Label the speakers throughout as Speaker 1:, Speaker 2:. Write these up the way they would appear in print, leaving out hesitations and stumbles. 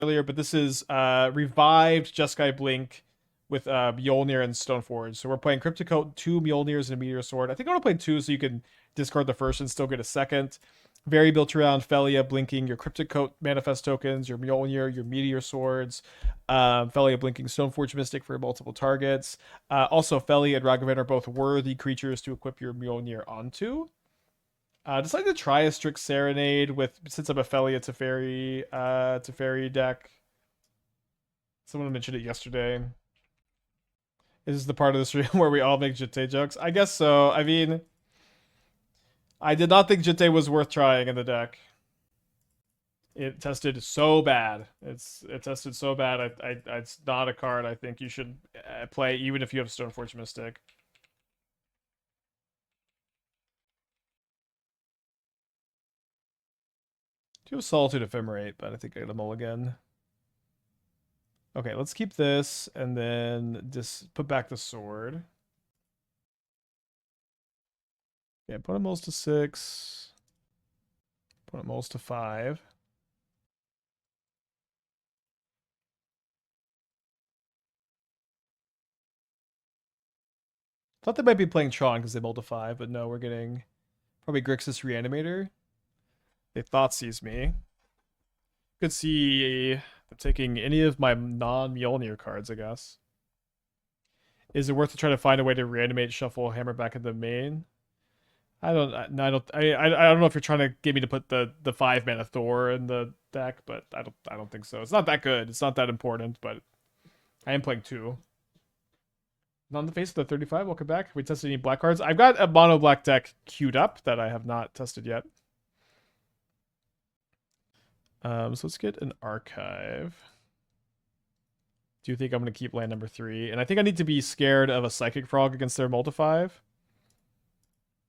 Speaker 1: earlier, but this is revived Jeskai Blink with Mjolnir and Stoneforge. So we're playing Cryptic Coat, 2 Mjolnirs and a Meteor Sword. I think I want to play 2 so you can discard the first and still get a second. Very built around Phelia blinking your Cryptic Coat manifest tokens, your Mjolnir, your Meteor Swords, Phelia blinking Stoneforge Mystic for multiple targets. Also, Phelia and Ragavan are both worthy creatures to equip your Mjolnir onto. Decided to try a Strix Serenade with, since I'm a Phelia Teferi deck. Someone mentioned it yesterday. Is this the part of the stream where we all make Jitte jokes? I guess so. I mean, I did not think Jitte was worth trying in the deck. It tested so bad. It tested so bad. It's not a card I think you should play even if you have Stoneforge Mystic. Do have Solitude Ephemerate, but I think I get a mulligan. Okay, let's keep this and then just put back the sword. Okay, opponent mulls to 6. Opponent mulls to 5. Thought they might be playing Tron because they mulled to 5, but no, we're getting probably Grixis Reanimator. They Thoughtseize me. Could see them taking any of my non-Mjolnir cards, I guess. Is it worth to try to find a way to reanimate, shuffle, hammer back into the main? I don't know if you're trying to get me to put the 5-mana Thor in the deck, but I don't think so. It's not that good. It's not that important, but I am playing 2. On the face of the 35, welcome back. Have we tested any black cards? I've got a mono black deck queued up that I have not tested yet. So let's get an archive. Do you think I'm going to keep land number 3? And I think I need to be scared of a Psychic Frog against their multi-5,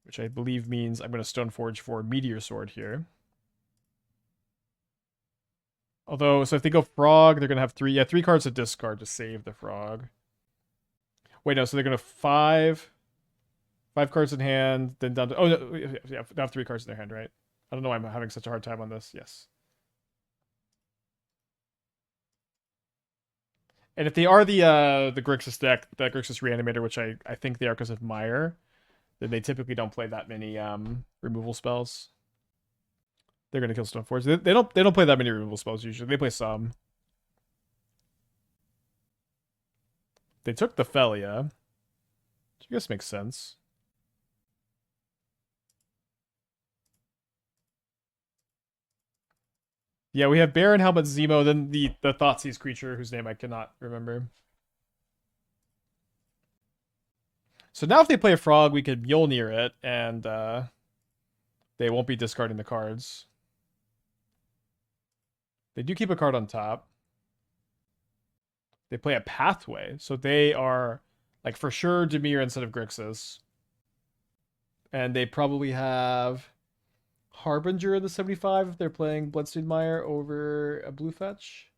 Speaker 1: which I believe means I'm going to Stoneforge for Meteor Sword here. Although, so if they go Frog, they're going to have 3 cards to discard to save the Frog. Wait, no, so they're going to 5 cards in hand, then down to... Oh, no, yeah, they have 3 cards in their hand, right? I don't know why I'm having such a hard time on this. Yes. And if they are the Grixis deck, the Grixis Reanimator, which I think they are because of Mire, then they typically don't play that many removal spells. They're gonna kill Stoneforge. They don't play that many removal spells usually. They play some. They took the Phelia, which I guess makes sense. Yeah, we have Baron, Helmet, Zemo, then the Thoughtseize creature whose name I cannot remember. So now if they play a Frog, we could Mjolnir it, and they won't be discarding the cards. They do keep a card on top. They play a Pathway, so they are, like, for sure Dimir instead of Grixis. And they probably have Harbinger in the 75 if they're playing Bloodstained Mire over a blue fetch.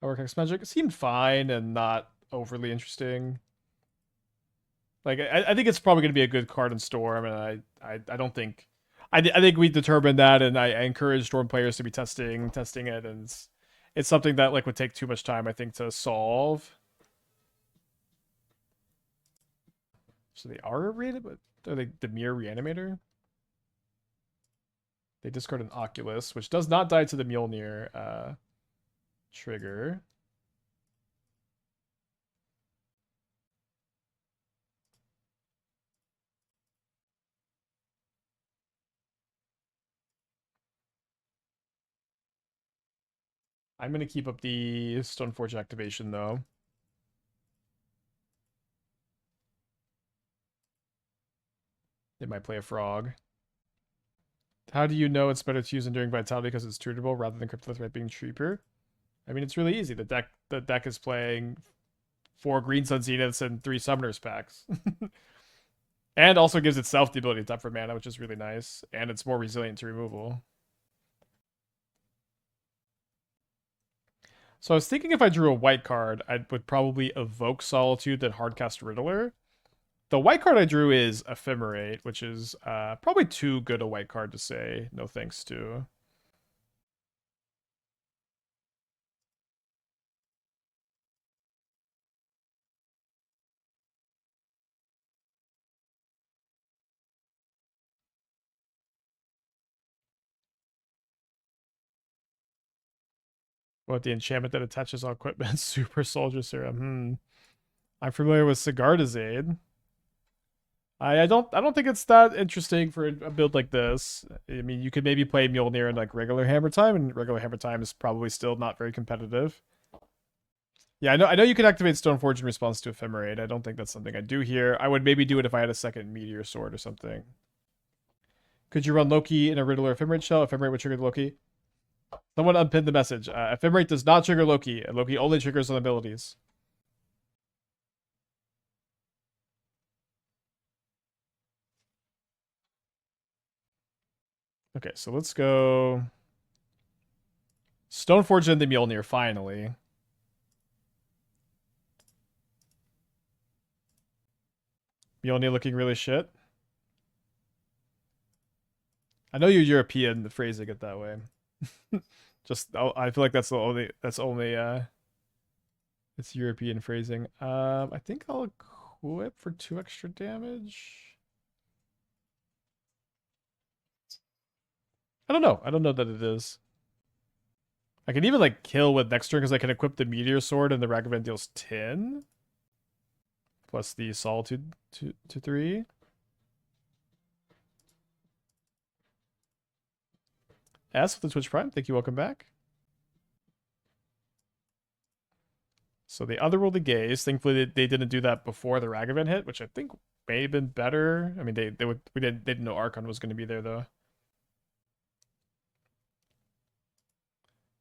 Speaker 1: Overcast Magic seemed fine and not overly interesting. Like, I think it's probably going to be a good card in Storm, and I don't think... I think we determined that, and I encourage Storm players to be testing it, and it's something that like would take too much time, I think, to solve. So they are but are they Dimir Reanimator? They discard an Oculus, which does not die to the Mjolnir trigger. I'm going to keep up the Stoneforge activation, though. They might play a Frog. How do you know it's better to use Enduring Vitality because it's treatable rather than Cryptolith being cheaper? I mean, it's really easy. The deck is playing 4 Green Sun Zeniths and 3 Summoners packs. And also gives itself the ability to tap for mana, which is really nice. And it's more resilient to removal. So I was thinking if I drew a white card, I would probably evoke Solitude, then hardcast Riddler. The white card I drew is Ephemerate, which is probably too good a white card to say no thanks to. What, the enchantment that attaches all equipment? Super Soldier Serum. I'm familiar with Sigarda's Aid. I don't think it's that interesting for a build like this. I mean, you could maybe play Mjolnir in like regular Hammer Time, and regular Hammer Time is probably still not very competitive. Yeah, I know you can activate Stoneforge in response to Ephemerate. I don't think that's something I'd do here. I would maybe do it if I had a second Meteor Sword or something. Could you run Loki in a Riddler Ephemerate shell? Ephemerate would trigger Loki. Someone unpinned the message. Ephemerate does not trigger Loki. Loki only triggers on abilities. Okay, so let's go Stoneforge and the Mjolnir, finally. Mjolnir looking really shit. I know you're European, phrasing it that way. Just, I feel like that's only it's European phrasing. I think I'll equip for 2 extra damage. I don't know. I don't know that it is. I can even like kill with next turn because I can equip the Meteor Sword and the Ragavan deals 10. Plus the Solitude to 3. S with the Twitch Prime. Thank you. Welcome back. So the Otherworldly Gaze. Thankfully, they didn't do that before the Ragavan hit, which I think may have been better. I mean, they didn't know Archon was going to be there though.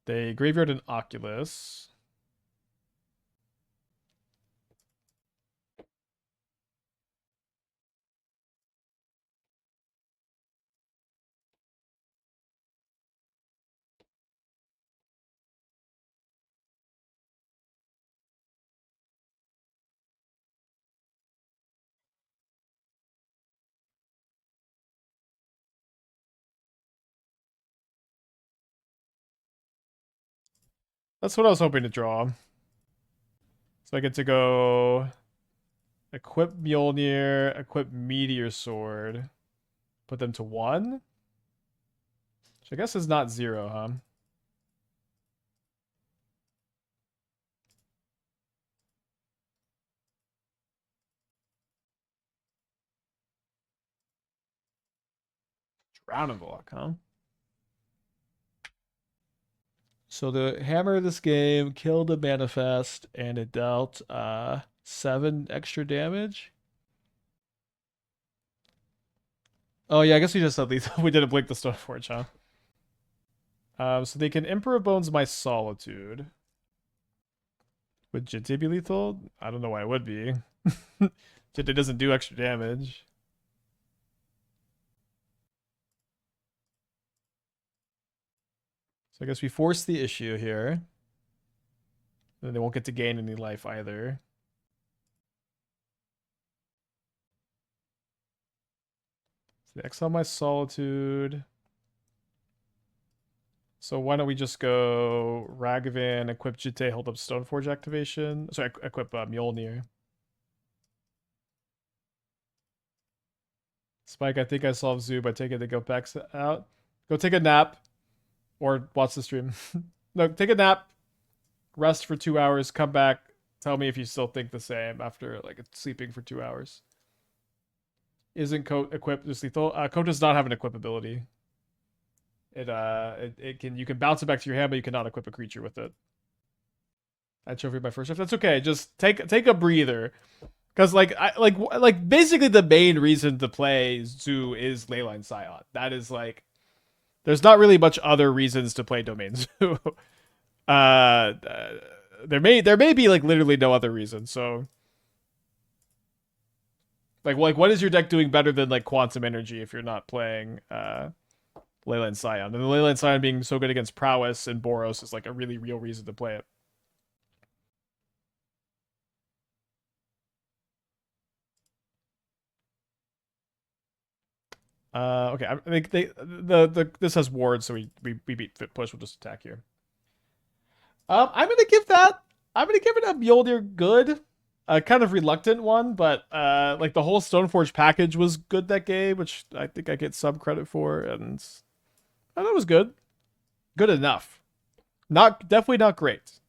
Speaker 1: They graveyard an Oculus. That's what I was hoping to draw. So I get to go equip Mjolnir, equip Meteor Sword, put them to 1. Which I guess is not 0, huh? Drowning Block, huh? So the hammer of this game killed a manifest and it dealt 7 extra damage. Oh yeah, I guess we just said lethal. We didn't blink the Stoneforge, huh? So they can Emperor Bones my Solitude. Would Jinte be lethal? I don't know why it would be. Jinte doesn't do extra damage. So I guess we force the issue here. Then they won't get to gain any life either. So exile my Solitude. So why don't we just go Ragavan, equip Jite, hold up Stoneforge activation. Sorry, equip Mjolnir. Spike, I think I solved Zoo by taking the go packs out. Go take a nap or watch the stream. No, take a nap, rest for 2 hours, come back, tell me if you still think the same after like sleeping for 2 hours. Isn't Coat equipped just lethal? Coat does not have an equip ability. It can, you can bounce it back to your hand, but you cannot equip a creature with it. I trophy my first shift. That's okay. Just take a breather. Because like basically the main reason to play Zoo is Leyline Scion. That is like, there's not really much other reasons to play Domain Zoo. There may be like literally no other reason. So like what is your deck doing better than like Quantum Energy if you're not playing Leyline Scion? And the Leyline Scion being so good against Prowess and Boros is like a really real reason to play it. Okay, I think this has wards, so we beat Fit Push. We'll just attack here. I'm gonna give that. I'm gonna give it a Mjolnir good. A kind of reluctant one, but like the whole Stoneforge package was good that game, which I think I get some credit for, and I thought it was good. Good enough. Not definitely not great.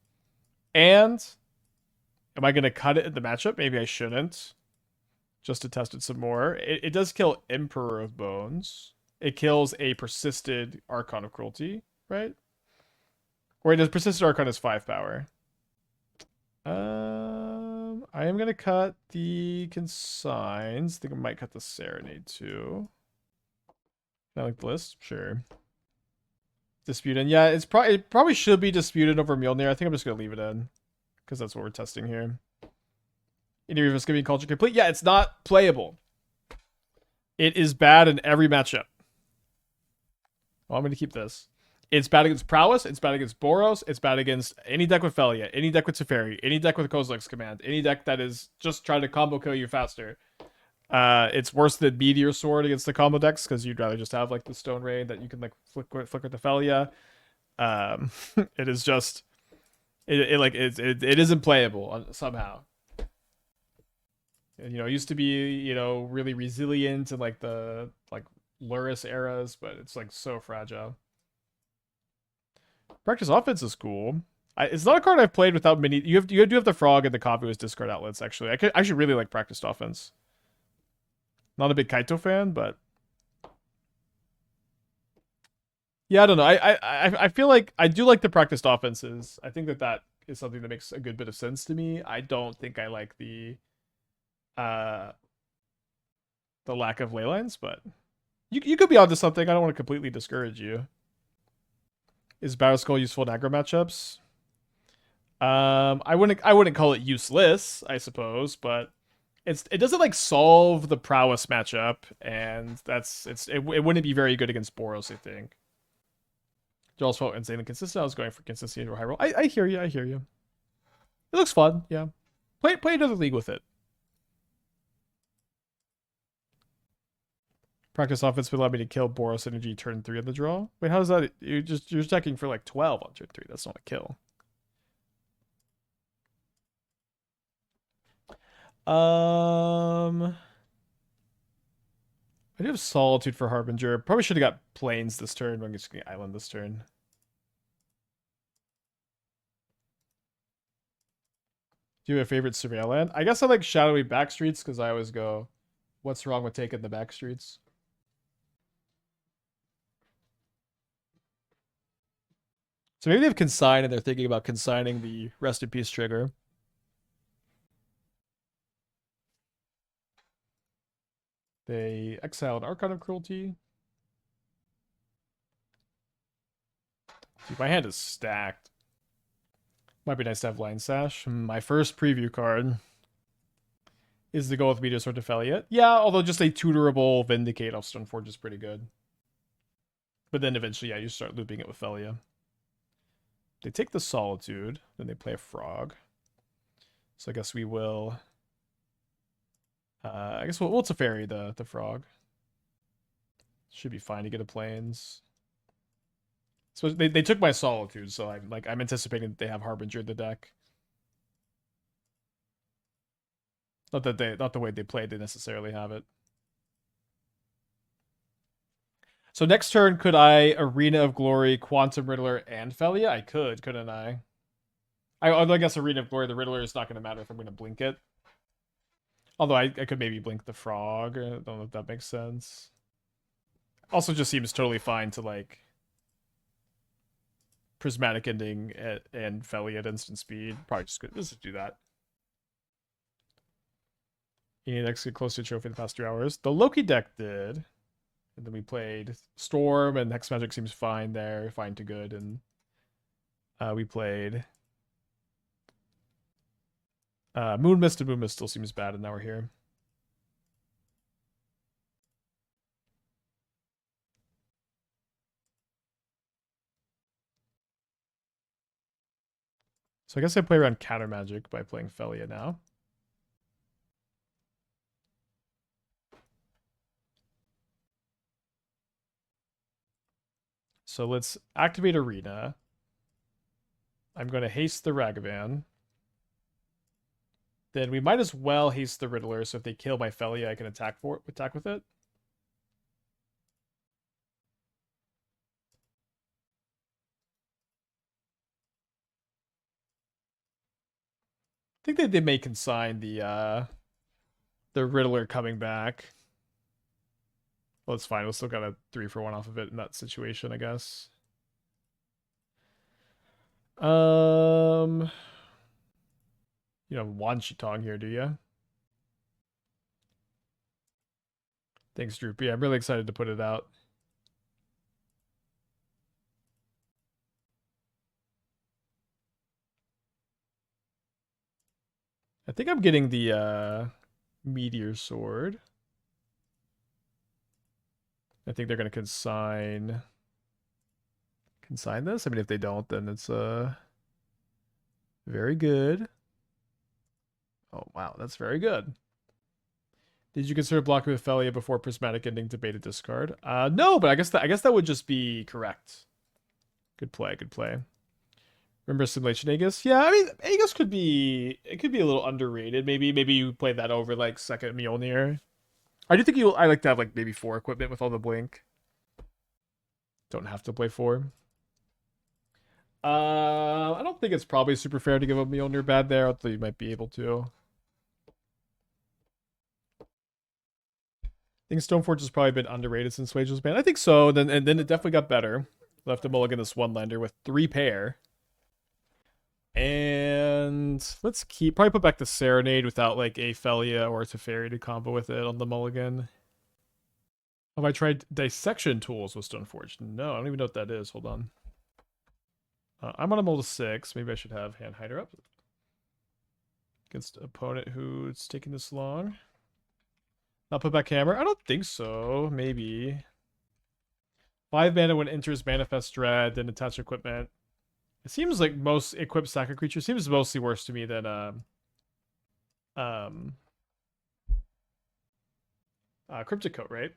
Speaker 1: And am I gonna cut it in the matchup? Maybe I shouldn't. Just to test it some more. It does kill Emperor of Bones. It kills a persisted Archon of Cruelty, right? Or it does persisted Archon is 5 power. I am gonna cut the Consigns. I think I might cut the Serenade too. Can I like the list? Sure. Disputed. Yeah, it probably should be disputed over Mjolnir. I think I'm just gonna leave it in. Because that's what we're testing here. Any of us gonna be culture complete? Yeah, it's not playable. It is bad in every matchup. Well, I'm gonna keep this. It's bad against Prowess, it's bad against Boros, it's bad against any deck with Phelia, any deck with Teferi, any deck with Kozilek's Command, any deck that is just trying to combo kill you faster. It's worse than Meteor Sword against the combo decks, because you'd rather just have like the Stone Rain that you can like flick with the Phelia. It is just it isn't playable somehow. You know, it used to be, you know, really resilient in like the like Luris eras, but it's like so fragile. Practice offense is cool. It's not a card I've played without many. You do have the frog and the copy with discard outlets. Actually, I actually really like practiced offense. Not a big Kaito fan, but yeah, I don't know. I feel like I do like the practiced offenses. I think that is something that makes a good bit of sense to me. I don't think I like uh the lack of ley lines, but you could be onto something. I don't want to completely discourage you. Is Battle Skull useful in aggro matchups? I wouldn't call it useless, I suppose, but it doesn't like solve the prowess matchup, and it wouldn't be very good against Boros, I think. Jaws felt insanely consistent. I was going for consistency over high roll. I hear you. I hear you. It looks fun. Yeah, play another league with it. Practice offense would allow me to kill Boros energy turn 3 of the draw. Wait, how does that? You're attacking for like 12 on turn 3. That's not a kill. I do have Solitude for Harbinger. Probably should have got Plains this turn. I'm just going to Island this turn. Do you have a favorite Surveil land? I guess I like Shadowy Backstreets because I always go, what's wrong with taking the Backstreets? So maybe they have Consign and they're thinking about consigning the Rest in Peace trigger. They exiled Archon of Cruelty. Dude, my hand is stacked. Might be nice to have Line Sash. My first preview card is to go with Meteor Sword to Phelia. Yeah, although just a tutorable Vindicate off Stoneforge is pretty good. But then eventually, yeah, you start looping it with Phelia. They take the Solitude, then they play a Frog. So I guess we will... I guess we'll Teferi the Frog. Should be fine to get a Plains. So they took my Solitude, so I'm anticipating that they have Harbinger in the deck. Not the way they played, they necessarily have it. So next turn, could I Arena of Glory, Quantum Riddler, and Phelia? I could, couldn't I? I guess Arena of Glory, the Riddler is not going to matter if I'm going to blink it. Although I could maybe blink the Frog. I don't know if that makes sense. Also just seems totally fine to like Prismatic Ending and Phelia at instant speed. Probably just do that. You need to get close to a trophy in the past 3 hours. The Loki deck did. And then we played Storm, and Hex Magic seems fine there, fine to good. And we played Moon Mist, and Moon Mist still seems bad, and now we're here. So I guess I play around Counter Magic by playing Phelia now. So let's activate Arena. I'm going to haste the Ragavan. Then we might as well haste the Riddler, so if they kill my Phelia, I can attack with it. I think that they may consign the Riddler coming back. Well, it's fine. We'll still got a 3-for-1 off of it in that situation, I guess. You know, Wan Shitong here, do you? Thanks, Droopy. I'm really excited to put it out. I think I'm getting the Meteor Sword. I think they're going to consign this. I mean, if they don't, then it's very good. Oh, wow. That's very good. Did you consider blocking with Phelia before Prismatic Ending to beta discard? No, but I guess that would just be correct. Good play, good play. Remember Simulation Aegis? Yeah, I mean Aegis could be a little underrated. Maybe you play that over like second Mjolnir. I do think I like to have like maybe 4 equipment with all the blink. Don't have to play 4. I don't think it's probably super fair to give up Mjolnir bad there, although you might be able to. I think Stoneforge has probably been underrated since Wage was banned. I think so. Then it definitely got better. Left a mulligan this one lender with 3 pair. And let's probably put back the Serenade without like a Phelia or a Teferi to combo with it on the mulligan. Have I tried dissection tools with Stoneforge? No, I don't even know what that is. Hold on. I'm on a mold of 6. Maybe I should have Hand Hider up. Against an opponent who's taking this long. Not put back hammer? I don't think so. Maybe. 5 mana when it enters Manifest Dread, then attach equipment. It seems like most equipped Sacred creatures seems mostly worse to me than Cryptic Coat, right?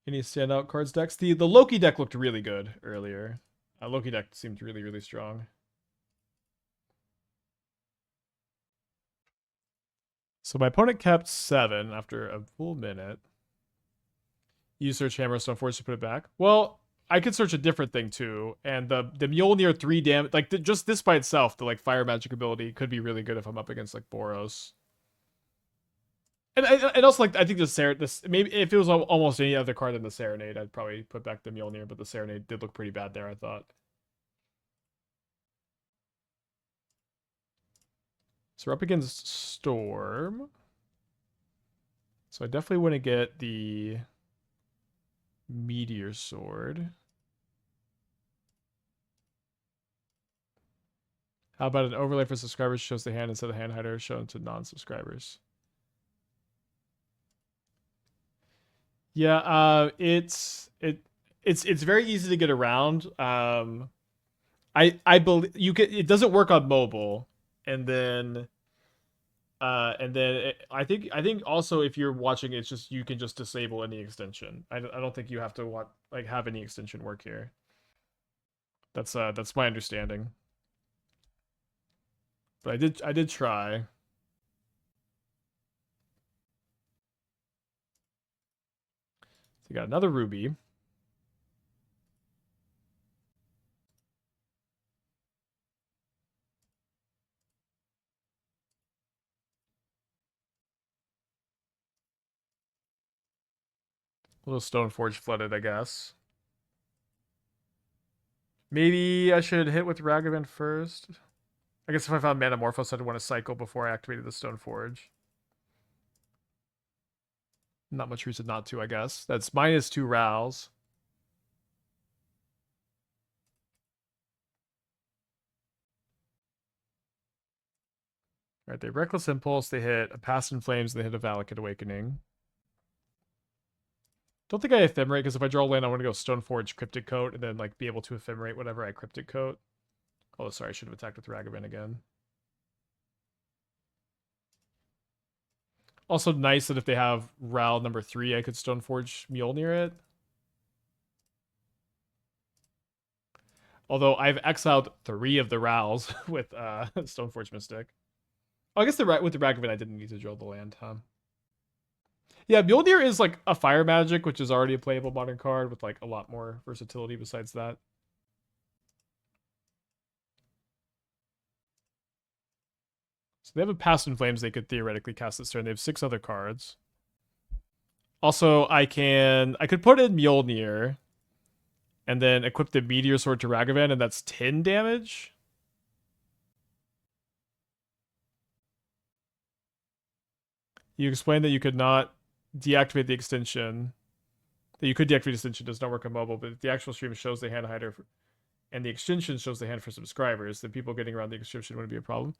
Speaker 1: Any standout cards decks? The Loki deck looked really good earlier. Loki deck seemed really, really strong. So my opponent kept 7 after a full minute. You search Hammer Stoneforge to put it back. Well, I could search a different thing too, and the Mjolnir 3 damage, like just this by itself, the like fire magic ability could be really good if I'm up against like Boros. And also like I think this maybe if it was almost any other card than the Serenade, I'd probably put back the Mjolnir, but the Serenade did look pretty bad there, I thought. So we're up against Storm. So I definitely want to get the Meteor Sword. How about an overlay for subscribers shows the hand instead of hand hider shown to non-subscribers? Yeah, it's very easy to get around. I believe you can. It doesn't work on mobile, and then I think also if you're watching, it's just you can just disable any extension. I don't think you have to have any extension work here. That's my understanding. But I did try. So you got another ruby. A little Stoneforge flooded, I guess. Maybe I should hit with Ragavan first. I guess if I found Manamorphose, I'd want to cycle before I activated the Stoneforge. Not much reason not to, I guess. That's -2 Rows. Right, they Reckless Impulse, they hit a Past in Flames, they hit a Valakut Awakening. Don't think I Ephemerate, because if I draw land, I want to go Stoneforge, Cryptic Coat, and then like be able to Ephemerate whatever I Cryptic Coat. Oh, sorry, I should have attacked with Ragavan again. Also nice that if they have Ral number 3, I could Stoneforge Mjolnir it. Although I've exiled 3 of the Rals with Stoneforge Mystic. Oh, I guess with the Ragavan I didn't need to draw the land, huh? Yeah, Mjolnir is like a fire magic, which is already a playable modern card with like a lot more versatility besides that. So they have a Past in Flames they could theoretically cast this turn. They have 6 other cards. Also, I could put in Mjolnir and then equip the Meteor Sword to Ragavan, and that's 10 damage. You explained that you could not deactivate the extension. That you could deactivate the extension, does not work on mobile, but the actual stream shows the hand hider and the extension shows the hand for subscribers, then people getting around the extension wouldn't be a problem.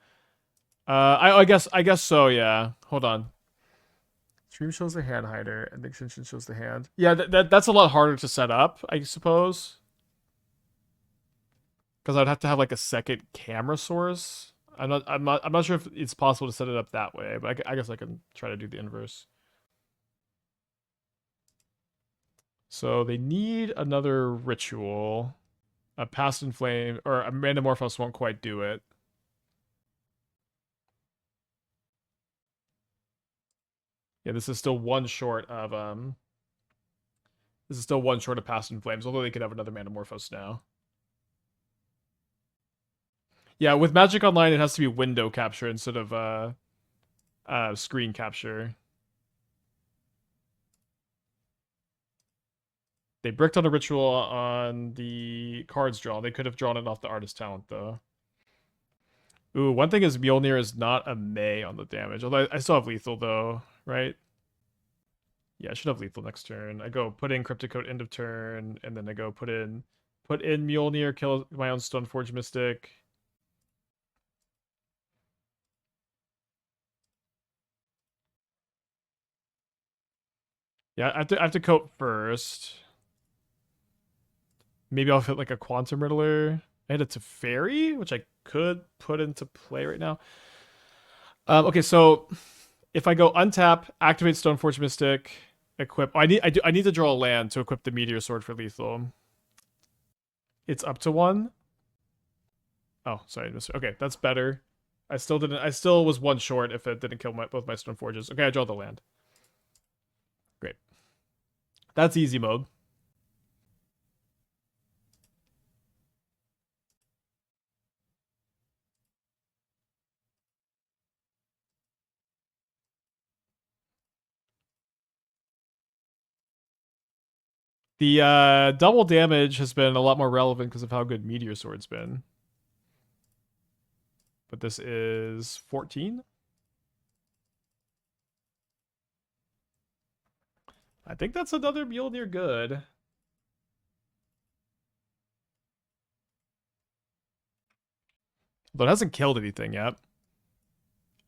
Speaker 1: I guess so, yeah. Hold on. Stream shows the hand hider and the extension shows the hand. Yeah, that's a lot harder to set up, I suppose. Because I'd have to have like a second camera source. I'm not sure if it's possible to set it up that way, but I guess I can try to do the inverse. So they need another ritual. A Past in Flame or a Metamorphos won't quite do it. Yeah, this is still one short of Past in Flames, although they could have another Metamorphos now. Yeah, with Magic Online, it has to be window capture instead of screen capture. They bricked on a ritual on the cards drawn. They could have drawn it off the artist talent, though. Ooh, one thing is Mjolnir is not a May on the damage. Although I still have lethal, though, right? Yeah, I should have lethal next turn. I go put in Cryptic Coat end of turn, and then I go put in Mjolnir, kill my own Stoneforge Mystic. Yeah, I have to coat first. Maybe I'll hit like a Quantum Riddler. I hit a Teferi, which I could put into play right now. Okay, so if I go untap, activate Stoneforge Mystic, equip. Oh, I need to draw a land to equip the Meteor Sword for lethal. It's up to 1. Oh, sorry, okay, that's better. I still was 1 short if it didn't kill both my Stoneforges. Okay, I draw the land. Great. That's easy mode. The double damage has been a lot more relevant because of how good Meteor Sword's been. But this is 14. I think that's another Mjolnir good. But it hasn't killed anything yet.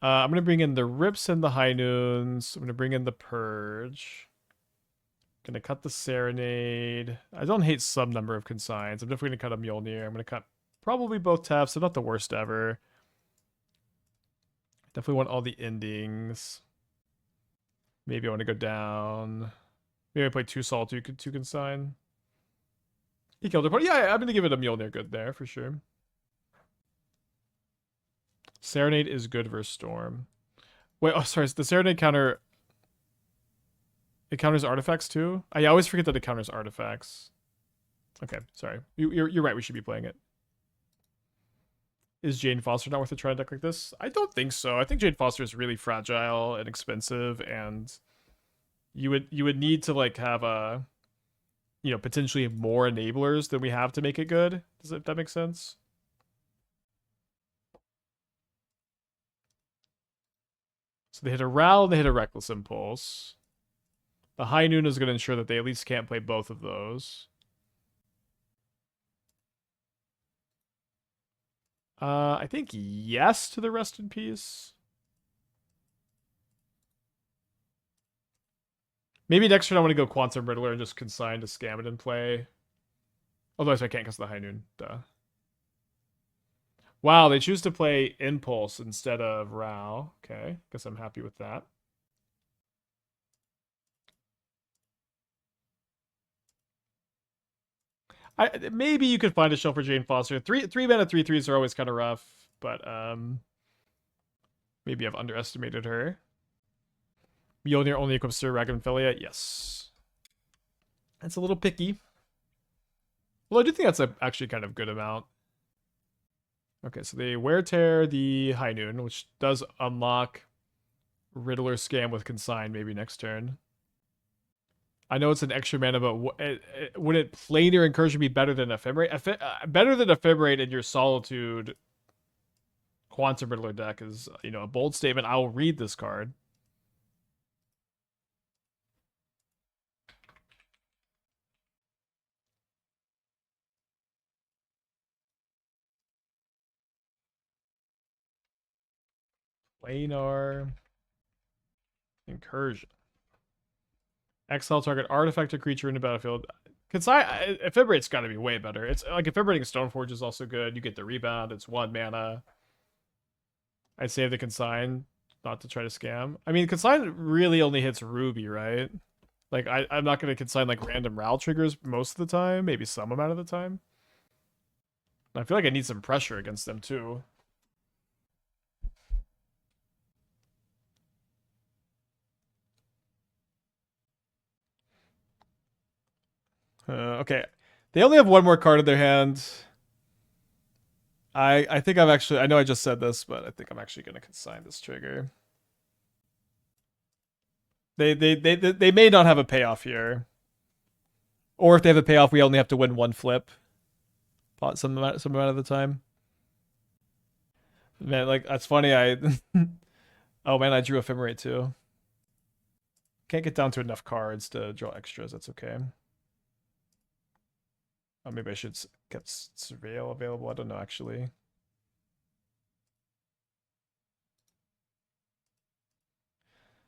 Speaker 1: I'm going to bring in the Rips and the High Noons. I'm going to bring in the Purge. Going to cut the Serenade. I don't hate some number of consigns. I'm definitely going to cut a Mjolnir. I'm going to cut probably both Tefs, so not the worst ever. Definitely want all the endings. Maybe I want to go down. Maybe I play 2 Solitude, 2 Consign. He killed her party. Yeah, I'm going to give it a Mjolnir good there for sure. Serenade is good versus Storm. Wait, oh, sorry. The Serenade counter... It counters artifacts too? I always forget that it counters artifacts. Okay, sorry. You're right. We should be playing it. Is Jane Foster not worth a try deck like this? I don't think so. I think Jane Foster is really fragile and expensive, and you would need to like have a, potentially more enablers than we have to make it good. Does that make sense? So they hit a Ral and they hit a Reckless Impulse. The High Noon is going to ensure that they at least can't play both of those. I think yes to the Rest in Peace. Maybe next turn I want to go Quantum Riddler and just consign to scam it and play. Although I can't because of the High Noon. Duh. Wow, they choose to play Impulse instead of Ral. Okay, guess I'm happy with that. Maybe you could find a shelf for Jane Foster. Three mana 3/3s are always kind of rough, but maybe I've underestimated her. Mjolnir only equips to Ragavan Phelia. Yes, that's a little picky. Well, I do think that's actually kind of good amount. Okay, so they wear tear the High Noon, which does unlock Riddler Scam with Consign maybe next turn. I know it's an extra mana, but would it planar incursion be better than Ephemerate? Better than Ephemerate in your Solitude Quantum Riddler deck is, a bold statement. I will read this card. Planar incursion. Exile target artifact or creature in the battlefield. Ephemerate's got to be way better. It's like Ephemerating Stoneforge is also good. You get the rebound. It's 1 mana. I'd save the Consign, not to try to scam. I mean, Consign really only hits Ruby, right? Like, I'm not going to consign, like, random RAL triggers most of the time. Maybe some amount of the time. I feel like I need some pressure against them, too. Okay. They only have one more card in their hand. I think I've actually... I know I just said this, but I think I'm actually going to consign this trigger. They may not have a payoff here. Or if they have a payoff, we only have to win one flip. Some amount of the time. Man, like, that's funny. Oh, man, I drew Ephemerate, too. Can't get down to enough cards to draw extras. That's okay. Oh, maybe I should get Surveil available. I don't know, actually.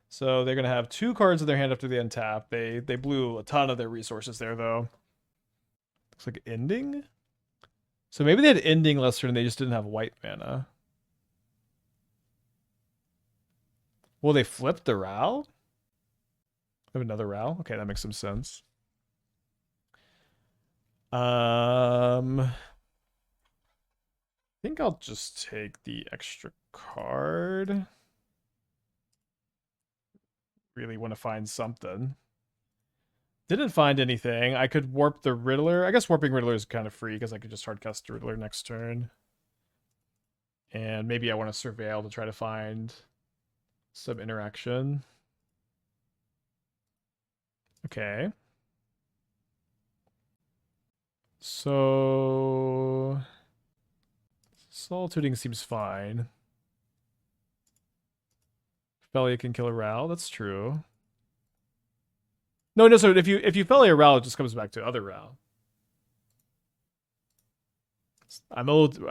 Speaker 1: So they're going to have 2 cards in their hand after the untap. They blew a ton of their resources there, though. Looks like Ending? So maybe they had Ending last turn and they just didn't have white mana. Well, they flipped the RAL? They have another RAL? Okay, that makes some sense. I think I'll just take the extra card. Really want to find something. Didn't find anything. I could warp the Riddler. I guess warping Riddler is kind of free because I could just hardcast the Riddler next turn. And maybe I want to surveil to try to find some interaction. Okay. So Solituding seems fine. Phelia can kill a RAL. That's true. No. So if you Phelia RAL, it just comes back to other RAL. I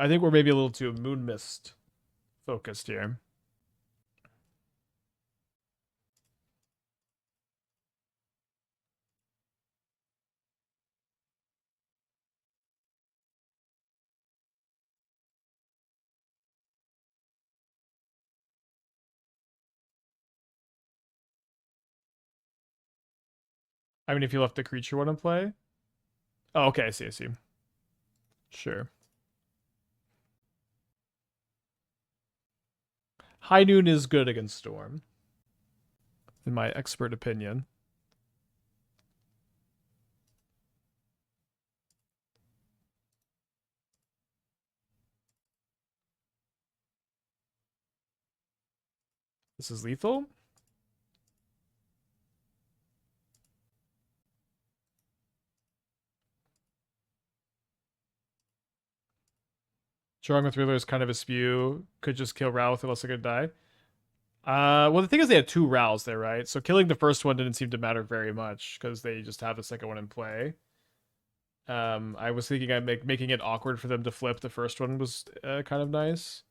Speaker 1: think we're maybe a little too Moon Mist focused here. I mean, if you left the creature one in play. Oh, okay. I see. Sure. High Noon is good against Storm, in my expert opinion. This is lethal. Drawing with Riddler is kind of a spew. Could just kill Rao with unless I could die. Well, the thing is they had 2 Raos there, right? So killing the first one didn't seem to matter very much because they just have the second one in play. I was thinking making it awkward for them to flip the first one was kind of nice.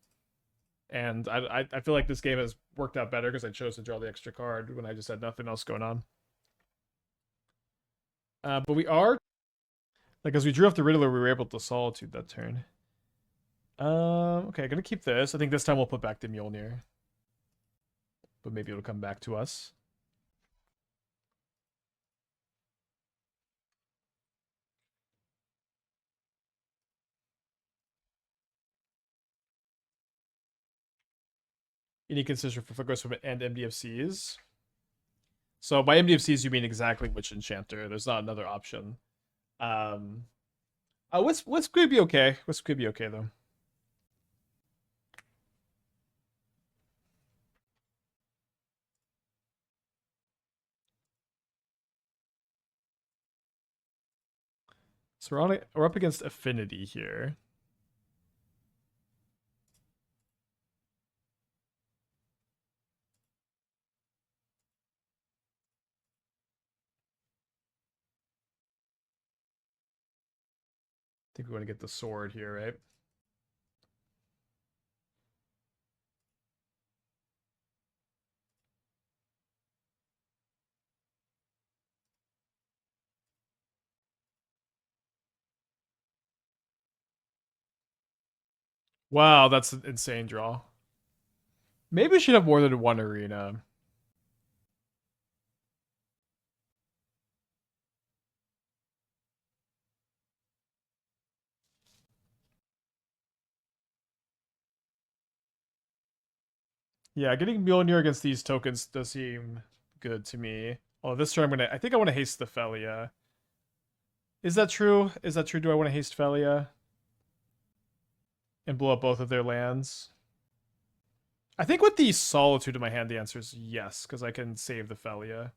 Speaker 1: And I feel like this game has worked out better because I chose to draw the extra card when I just had nothing else going on. But we are, like, as we drew off the Riddler, we were able to Solitude that turn. Okay, I'm gonna keep this. I think this time we'll put back the Mjolnir. But maybe it'll come back to us. Unique consideration for Focus and MDFCs. So by MDFCs, you mean exactly which enchanter. There's not another option. Wisp could be okay. Wisp could be okay, though. So we're up against Affinity here. I think we want to get the sword here, right? Wow, that's an insane draw. Maybe we should have more than one arena. Yeah, getting Mjolnir against these tokens does seem good to me. Oh, this turn I think I want to haste the Phelia. Is that true? Is that true? Do I want to haste Phelia? And blow up both of their lands? I think with the Solitude in my hand, the answer is yes, because I can save the Phelia.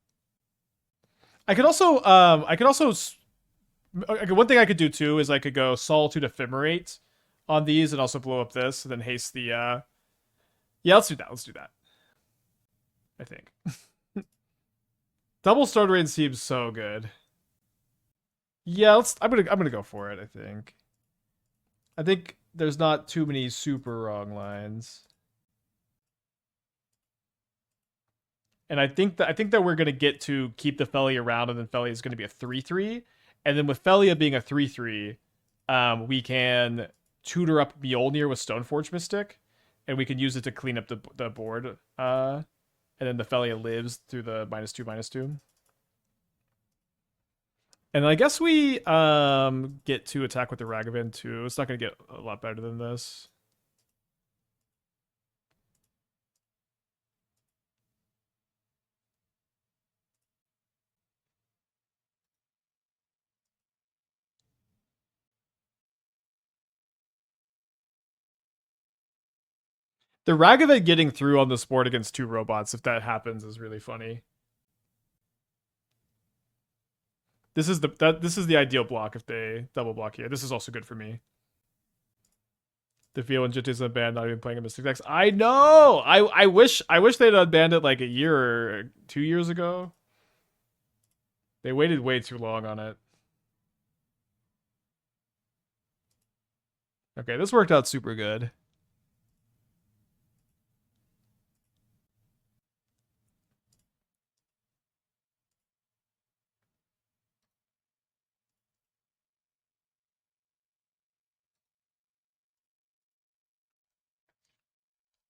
Speaker 1: I could also, one thing I could do too is I could go Solitude Ephemerate on these and also blow up this, and then haste the, yeah, let's do that. Let's do that. I think. Double Starter Rain seems so good. Yeah, I'm gonna go for it, I think. I think there's not too many super wrong lines. And I think that we're gonna get to keep the Phelia around, and then Phelia is gonna be a 3/3. And then with Phelia being a 3/3, we can tutor up Mjolnir with Stoneforge Mystic, and we can use it to clean up the board. And then the Phelia lives through the -2/-2. And I guess we get to attack with the Ragavan too. It's not gonna get a lot better than this. The Ragavan getting through on this board against two robots, if that happens, is really funny. This is the ideal block if they double block here. This is also good for me. The Feel and Jinte's unbanned, not even playing a Mystic Dex. I know. I wish they'd unbanned it like a year or 2 years ago. They waited way too long on it. Okay, this worked out super good.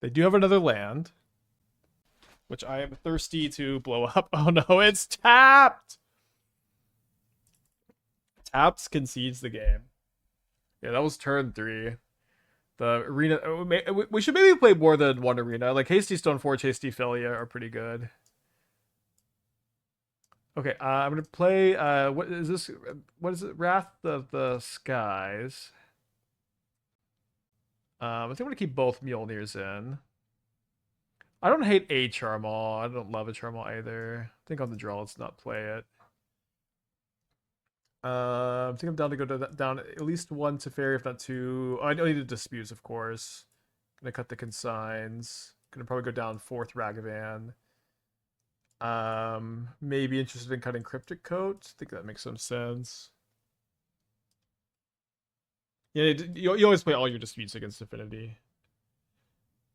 Speaker 1: They do have another land, which I am thirsty to blow up. Oh no, it's tapped! Taps concedes the game. Yeah, that was turn 3. The arena. We should maybe play more than one arena. Like Hasty Stoneforge, Hasty Phelia are pretty good. Okay, I'm gonna play. What is this? What is it? Wrath of the Skies. I think I'm gonna keep both Mjolnirs in. I don't hate a Charmaw. I don't love a Charmaw either. I think on the draw, let's not play it. I think I'm down to go down at least one Teferi, if not two. Oh, I need the disputes, of course. Gonna cut the consigns. Gonna probably go down fourth Ragavan. Maybe interested in cutting Cryptic Coat. I think that makes some sense. Yeah, you always play all your disputes against Affinity.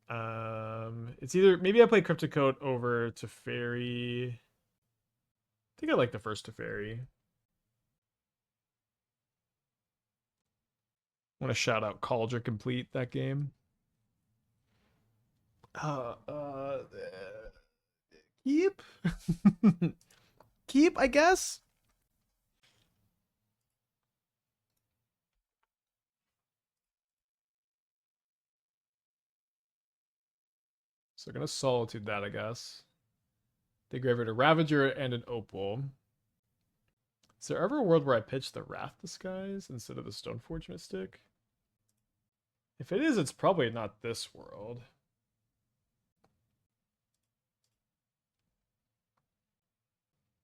Speaker 1: It's either maybe I play Cryptic Coat over Teferi. I think I like the first Teferi. I want to shout out Cauldron Complete that game. Uh, uh, keep, keep, I guess. So gonna Solitude that, I guess. They graveyard a Ravager and an Opal. Is there ever a world where I pitch the Wrath Disguise instead of the Stoneforge Mystic? If it is, it's probably not this world.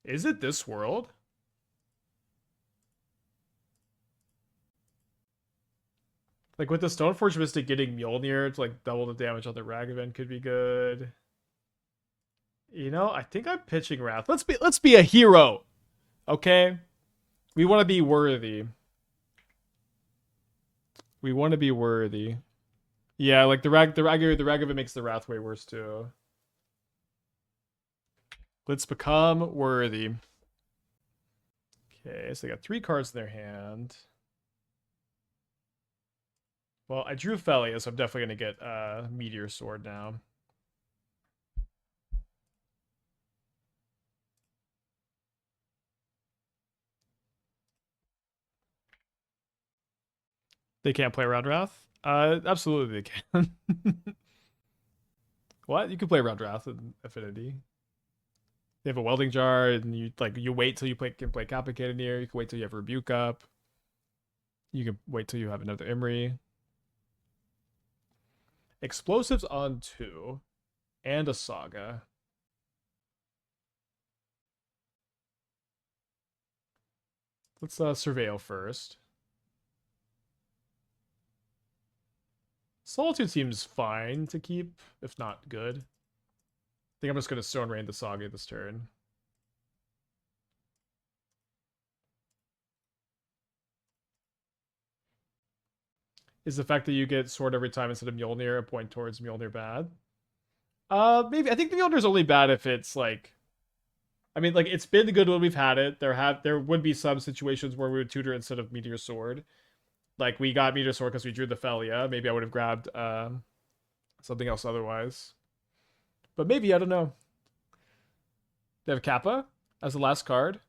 Speaker 1: Is it this world? Like with the Stoneforge Mystic getting Mjolnir to like double the damage on the Ragavan could be good. You know, I think I'm pitching Wrath. Let's be a hero. Okay? We want to be worthy. We want to be worthy. Yeah, like the Ragavan makes the Wrath way worse too. Let's become worthy. Okay, so they got 3 cards in their hand. Well, I drew Phelia, so I'm definitely going to get Meteor Sword now. They can't play around Wrath? Absolutely they can. What? You can play around Wrath in Affinity. They have a Welding Jar, and you wait till you can play Mjlnir. You can wait till you have Rebuke up. You can wait till you have another Imri. Explosives on 2. And a Saga. Let's Surveil first. Solitude seems fine to keep, if not good. I think I'm just going to Stone Rain the Saga this turn. Is the fact that you get Sword every time instead of Mjolnir a point towards Mjolnir bad? Maybe. I think the Mjolnir is only bad if it's like... I mean, like, it's been good when we've had it. There would be some situations where we would tutor instead of Meteor Sword. Like, we got Meteor Sword because we drew the Phelia. Maybe I would have grabbed something else otherwise. But maybe, I don't know. They have Kappa as the last card.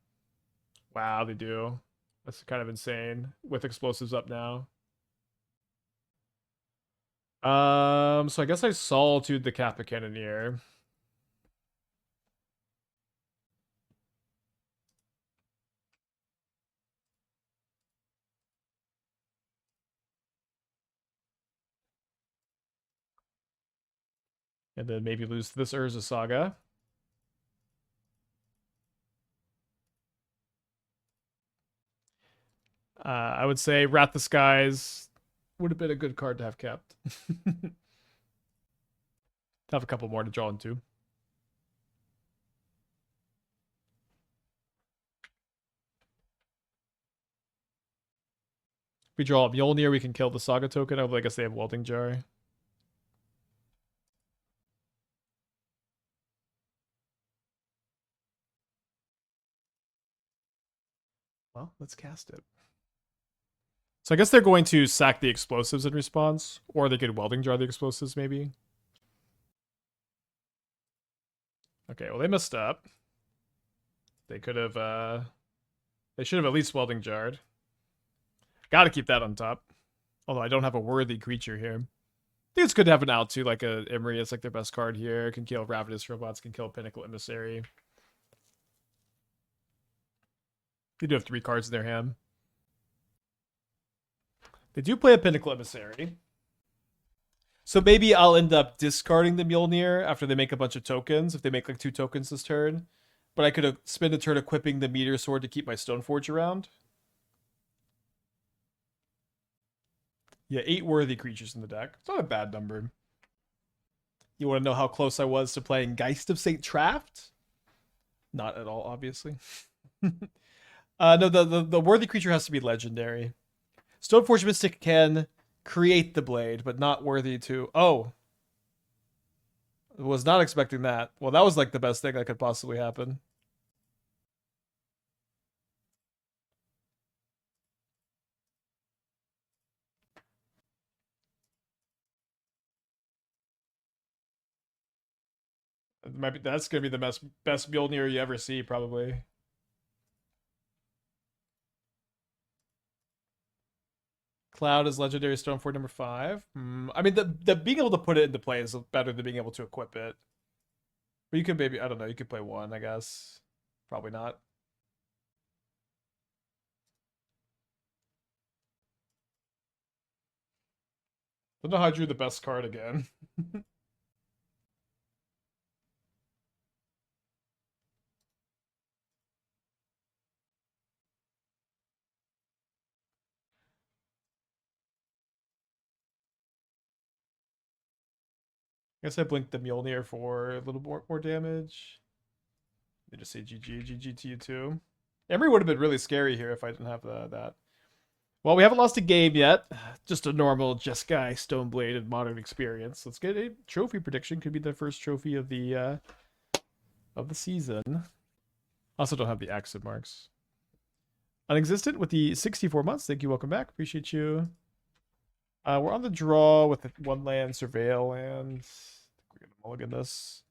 Speaker 1: Wow, they do. That's kind of insane. With explosives up now. So I guess I Solitude the Kappa Cannoneer. And then maybe lose this Urza Saga. I would say Wrath the Skies would have been a good card to have kept. Have a couple more to draw into. If we draw a Mjolnir, we can kill the Saga token. I guess they have Welding Jar. Well, let's cast it. So I guess they're going to sack the explosives in response, or they could Welding Jar the explosives, maybe. Okay, well, they messed up. They could have, they should have at least Welding Jarred. Gotta keep that on top. Although I don't have a worthy creature here. I think it's good to have an out too, like a Imri. It's like their best card here. Can kill Ravenous Robots, can kill Pinnacle Emissary. They do have 3 cards in their hand. They do play a Pinnacle Emissary. So maybe I'll end up discarding the Mjolnir after they make a bunch of tokens, if they make like 2 tokens this turn. But I could have spent a turn equipping the Meteor Sword to keep my Stoneforge around. Yeah, 8 worthy creatures in the deck. It's not a bad number. You want to know how close I was to playing Geist of St. Traft? Not at all, obviously. No, the worthy creature has to be legendary. Stoneforge Mystic can create the blade, but not worthy to... Oh. Was not expecting that. Well, that was like the best thing that could possibly happen. That's gonna be the best Mjolnir you ever see, probably. Cloud is legendary Stoneforge number 5. I mean, the being able to put it into play is better than being able to equip it. But you could maybe, I don't know, you could play 1, I guess. Probably not. Don't know how I drew the best card again. I guess I blinked the Mjolnir for a little more damage. They just say GG to you too. Emery would have been really scary here if I didn't have that. Well, we haven't lost a game yet. Just a normal Jeskai Stoneblade and Modern experience. Let's get a trophy prediction. Could be the first trophy of the season. Also don't have the accent marks. Unexistent with the 64 months. Thank you. Welcome back. Appreciate you. We're on the draw with the 1 land Surveil land. We're gonna mulligan this.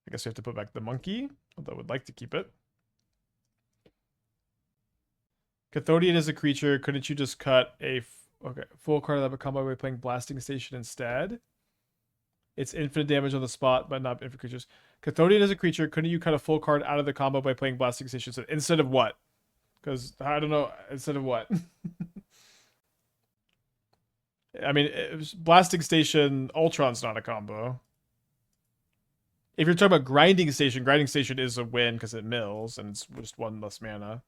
Speaker 1: I guess we have to put back the monkey, although I would like to keep it. Cathodian is a creature. Couldn't you just cut a full card of that combo by playing Blasting Station instead? It's infinite damage on the spot, but not infinite creatures. Cathodian is a creature. Couldn't you cut a full card out of the combo by playing Blasting Station instead of what? Because I don't know. Instead of what? I mean, Blasting Station Ultron's not a combo. If you're talking about Grinding Station is a win because it mills and it's just 1 less mana.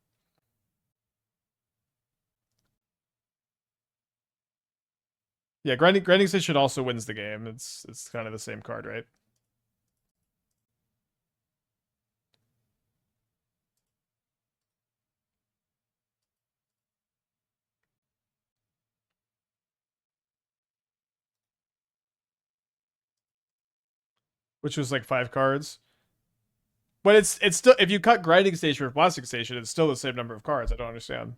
Speaker 1: Yeah, Grinding Station also wins the game. It's kind of the same card, right? Which was like 5 cards. But it's still, if you cut Grinding Station or Blasting Station, it's still the same number of cards. I don't understand.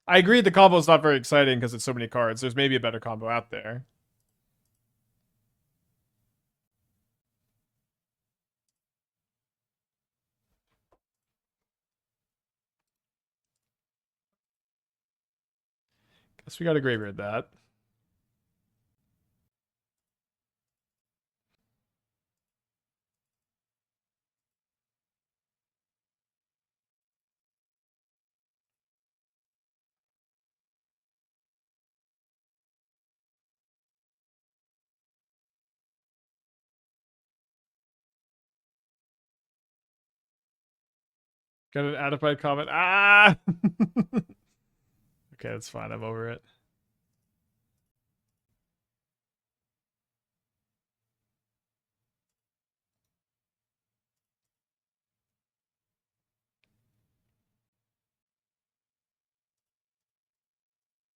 Speaker 1: I agree the combo is not very exciting because it's so many cards. There's maybe a better combo out there. Guess we got to graveyard that. Got an adequate comment. Ah! Okay, that's fine. I'm over it.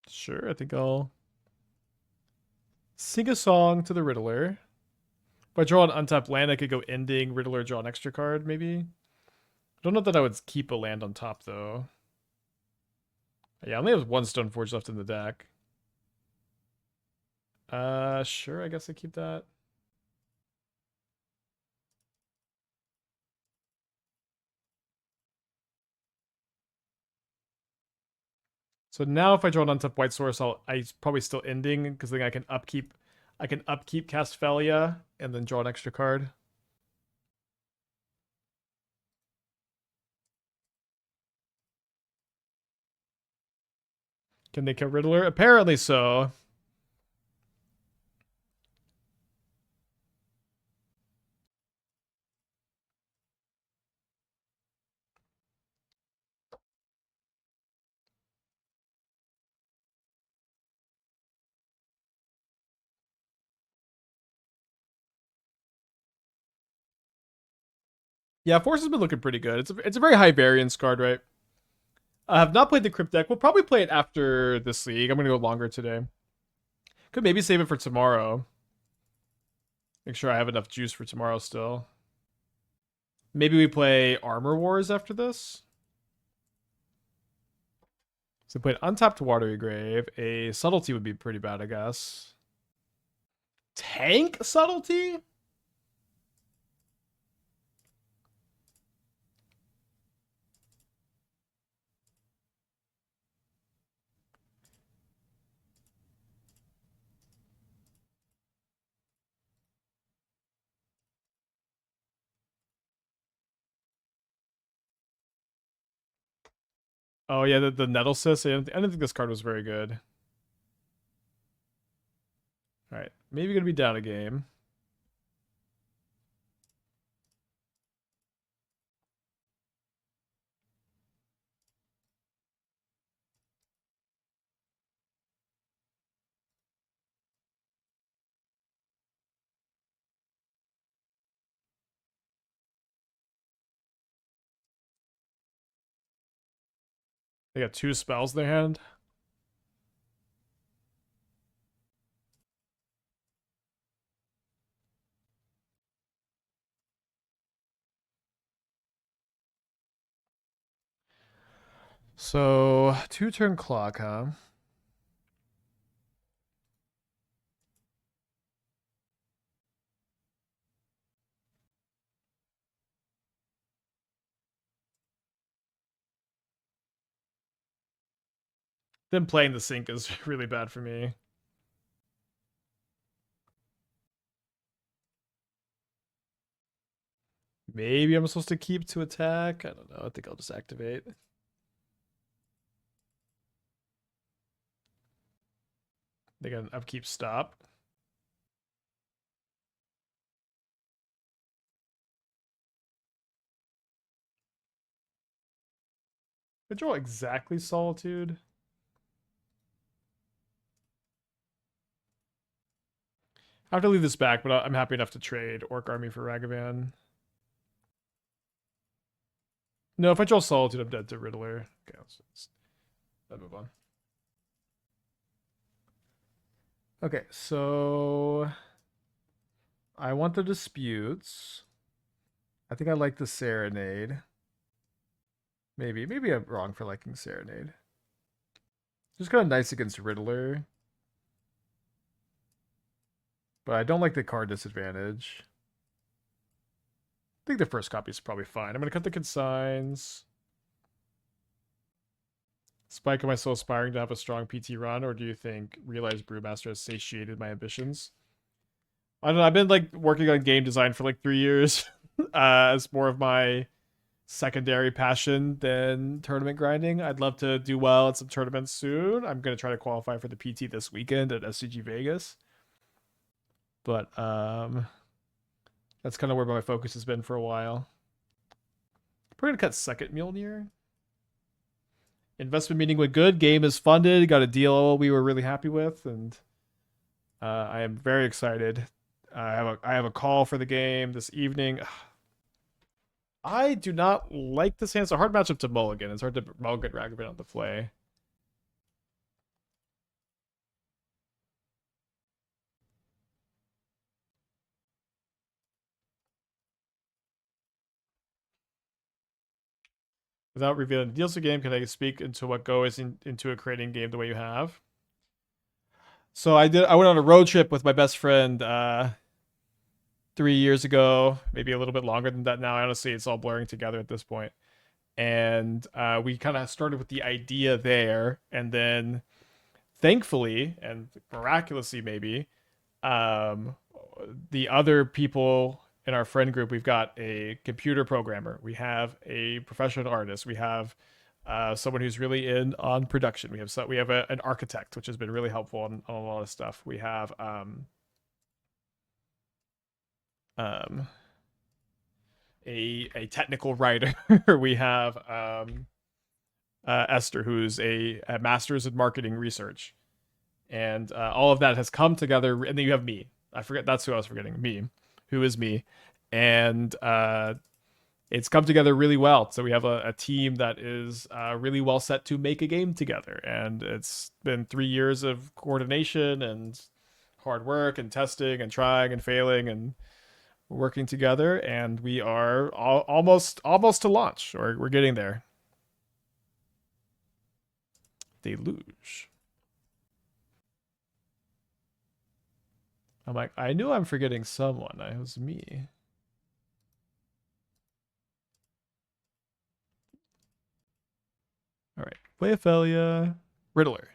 Speaker 1: Sure, I think I'll sing a song to the Riddler. If I draw an untapped land, I could go ending, Riddler, draw an extra card, maybe? I don't know that I would keep a land on top, though. Yeah, I only have 1 Stoneforge left in the deck. Sure, I guess I keep that. So now if I draw an untapped white source, I probably still ending, because then I can upkeep cast Phelia, and then draw an extra card. Can they kill Riddler? Apparently so. Yeah, Force has been looking pretty good. It's a very high variance card, right? I have not played the Crypt deck. We'll probably play it after this league. I'm going to go longer today. Could maybe save it for tomorrow. Make sure I have enough juice for tomorrow still. Maybe we play Armor Wars after this. So we played Untapped Watery Grave. A Subtlety would be pretty bad, I guess. Tank Subtlety? Oh yeah, the Nettlesis. I didn't think this card was very good. All right, maybe gonna be down a game. They got 2 spells in their hand. So 2-turn clock, huh? Them playing the sink is really bad for me. Maybe I'm supposed to keep to attack. I don't know. I think I'll just activate. They got an upkeep stop. Did you roll exactly Solitude? I have to leave this back, but I'm happy enough to trade Orc Army for Ragavan. No, if I draw Solitude, I'm dead to Riddler. Okay, let's move on. Okay, so I want the disputes. I think I like the Serenade. Maybe I'm wrong for liking Serenade. Just kind of nice against Riddler. But I don't like the card disadvantage. I think the first copy is probably fine. I'm going to cut the consigns. Spike, am I still aspiring to have a strong PT run, or do you think Realized Brewmaster has satiated my ambitions? I don't know. I've been like working on game design for like 3 years as more of my secondary passion than tournament grinding. I'd love to do well at some tournaments soon. I'm going to try to qualify for the PT this weekend at SCG Vegas. But that's kind of where my focus has been for a while. We're going to cut second Mjlnir. Investment meeting went good. Game is funded. Got a deal we were really happy with, and I am very excited. I have a call for the game this evening. I do not like this hand. It's a hard matchup to mulligan. It's hard to mulligan Ragavan on the play. Without revealing the deals of the game, can I speak into what goes into a creating game the way you have? So I went on a road trip with my best friend 3 years ago, maybe a little bit longer than that now. Honestly, it's all blurring together at this point. And we kind of started with the idea there, and then thankfully and miraculously maybe um, the other people in our friend group, we've got a computer programmer, we have a professional artist, we have someone who's really in on production, we have an architect, which has been really helpful on a lot of stuff. We have um, a technical writer. We have Esther, who's a master's in marketing research, and all of that has come together. And then you have me. I forget, that's who I was forgetting. Me, who is me, and it's come together really well. So we have a team that is really well set to make a game together, and it's been 3 years of coordination and hard work and testing and trying and failing and working together, and we are almost to launch, or we're getting there. Deluge. I'm like, I knew I'm forgetting someone. It was me. All right. Play Phelia. Riddler.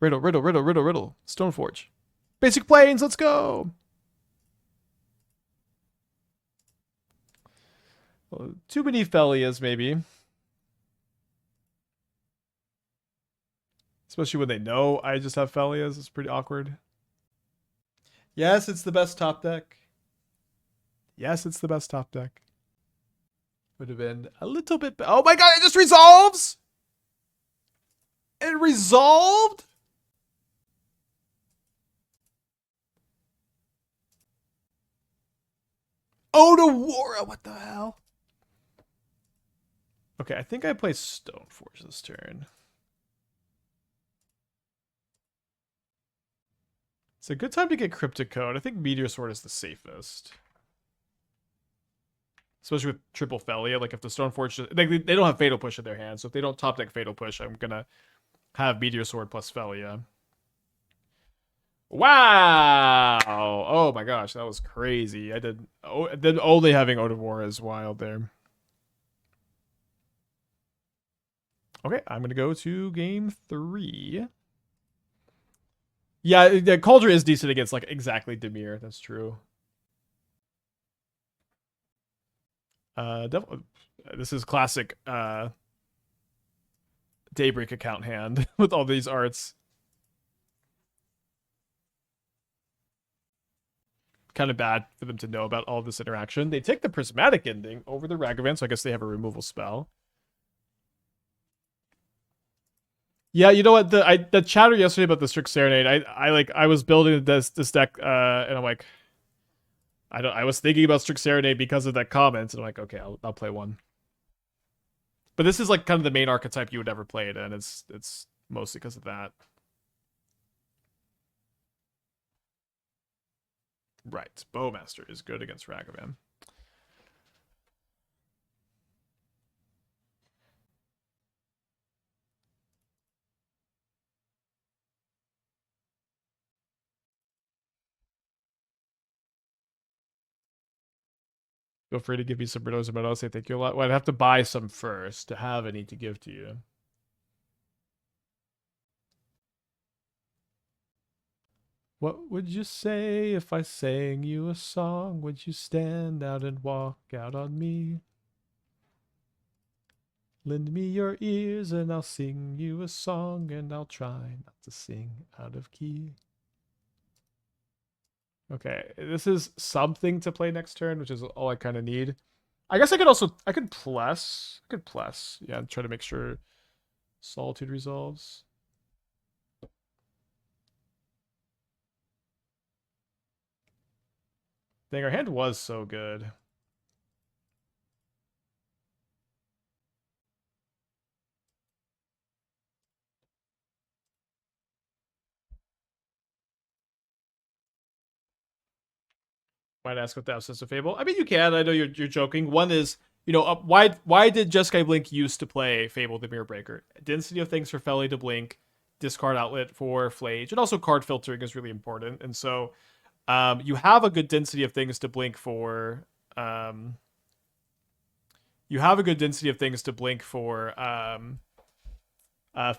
Speaker 1: Riddle. Stoneforge. Basic planes, let's go! Well, too many Phelias, maybe. Especially when they know I just have Phelias. It's pretty awkward. Yes, it's the best top deck. Yes, it's the best top deck. Would have been a little bit... Oh my god, it just resolves! It resolved? Oh, to war! What the hell? Okay, I think I play Stoneforge this turn. It's a good time to get Cryptic Coat. I think Meteor Sword is the safest. Especially with triple Phelia. Like if the Stoneforge... They don't have Fatal Push in their hands, so if they don't top deck Fatal Push, I'm going to have Meteor Sword plus Phelia. Wow! Oh my gosh, that was crazy. I did... then only having Ode of War is wild there. Okay, I'm going to go to game 3. Yeah, the Cauldron is decent against, like, exactly Dimir. That's true. This is classic Daybreak account hand with all these arts. Kind of bad for them to know about all this interaction. They take the Prismatic Ending over the Ragavan, so I guess they have a removal spell. Yeah, you know what? The chatter yesterday about the Strix Serenade, I was building this deck, and I'm like, I was thinking about Strix Serenade because of that comment, and I'm like, okay, I'll play one. But this is like kind of the main archetype you would ever play it, and it's mostly because of that. Right, Bowmaster is good against Ragavan. Feel free to give me some Riddles, but I'll say thank you a lot. Well, I'd have to buy some first to have any to give to you. What would you say if I sang you a song? Would you stand out and walk out on me? Lend me your ears and I'll sing you a song, and I'll try not to sing out of key. Okay, this is something to play next turn, which is all I kind of need. I guess I could plus. Yeah, and try to make sure Solitude resolves. Dang, our hand was so good. Might ask what the absence of Fable. I mean, you can. I know you're joking. One is, why did Jeskai Blink used to play Fable the Mirror Breaker? Density of things for Phelia to blink, discard outlet for Flage, and also card filtering is really important. And so, you have a good density of things to blink for. You have a good density of things to blink for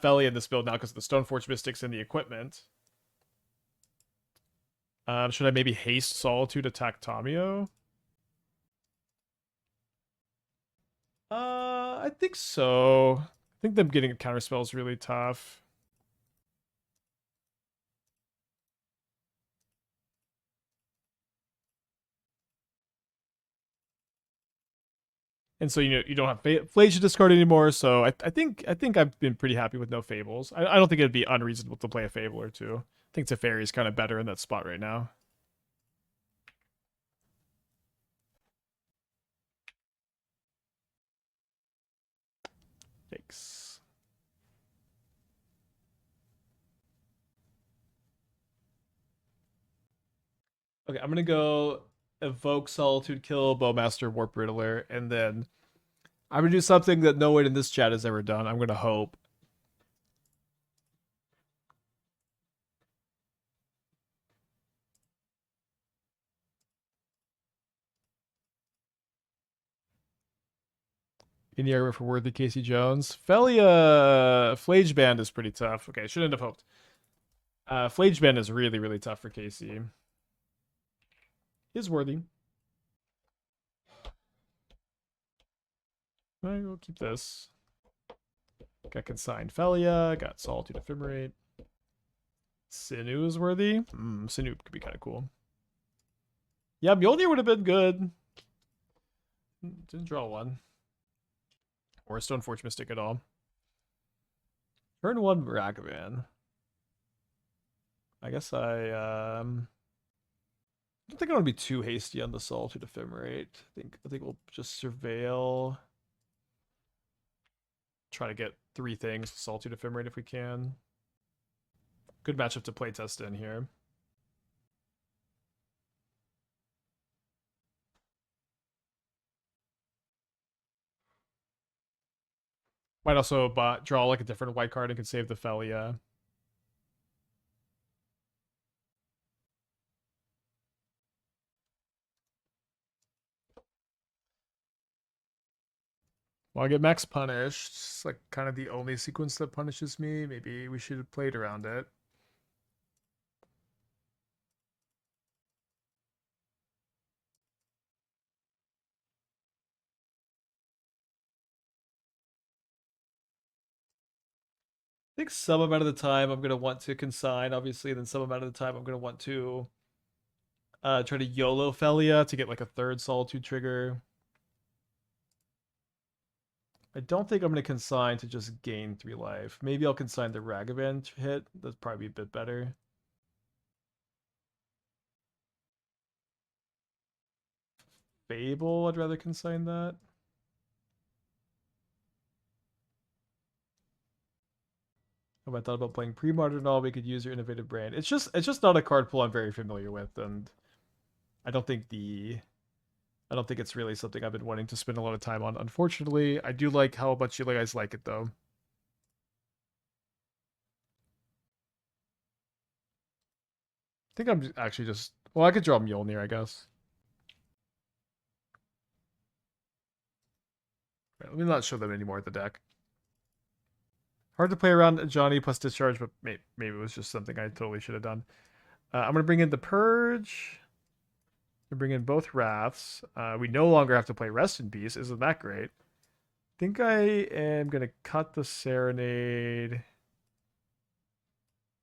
Speaker 1: Phelia in this build now because of the Stoneforge Mystics and the equipment. Should I maybe haste Solitude attack Tamio? I think so. I think them getting a counterspell is really tough. And so you don't have Flage to discard anymore. So I think I've been pretty happy with no Fables. I don't think it'd be unreasonable to play a Fable or two. I think Teferi is kind of better in that spot right now. Yikes. Okay, I'm gonna go evoke Solitude, kill Bowmaster, Warp Riddler, and then I'm gonna do something that no one in this chat has ever done. I'm gonna hope. In the area for worthy Casey Jones. Phelia Flage Band is pretty tough. Okay, shouldn't have hoped. Flage Band is really, really tough for Casey. Is worthy. I will keep this. Got Consign Phelia, got Solitude Ephemerate. Sinew is worthy. Sinew could be kind of cool. Yeah, Mjolnir would have been good. Didn't draw one. Or Stoneforge Mystic at all. Turn 1 Ragavan. I guess I don't think I want to be too hasty on the Solitude Ephemerate. I think we'll just surveil. Try to get 3 things, Solitude Ephemerate if we can. Good matchup to playtest in here. Might also draw like a different white card and can save the Phelia. Well, I get Max punished. It's like kind of the only sequence that punishes me. Maybe we should have played around it. I think some amount of the time I'm going to want to consign, obviously, and then some amount of the time I'm going to want to try to YOLO Phelia to get like a 3rd Solitude trigger. I don't think I'm going to consign to just gain 3 life. Maybe I'll consign the Ragavan hit. That's probably a bit better. Fable, I'd rather consign that. I thought about playing pre-modern all. We could use your innovative brand. It's just not a card pool I'm very familiar with, and I don't think it's really something I've been wanting to spend a lot of time on. Unfortunately, I do like how much you guys like it though. I think I'm actually just well, I could draw Mjolnir, I guess. Right, let me not show them anymore at the deck. Hard to play around Johnny plus discharge, but maybe it was just something I totally should have done. I'm gonna bring in the Purge. We bring in both Wraths. We no longer have to play Rest in Peace. Isn't that great? I think I am gonna cut the Serenade.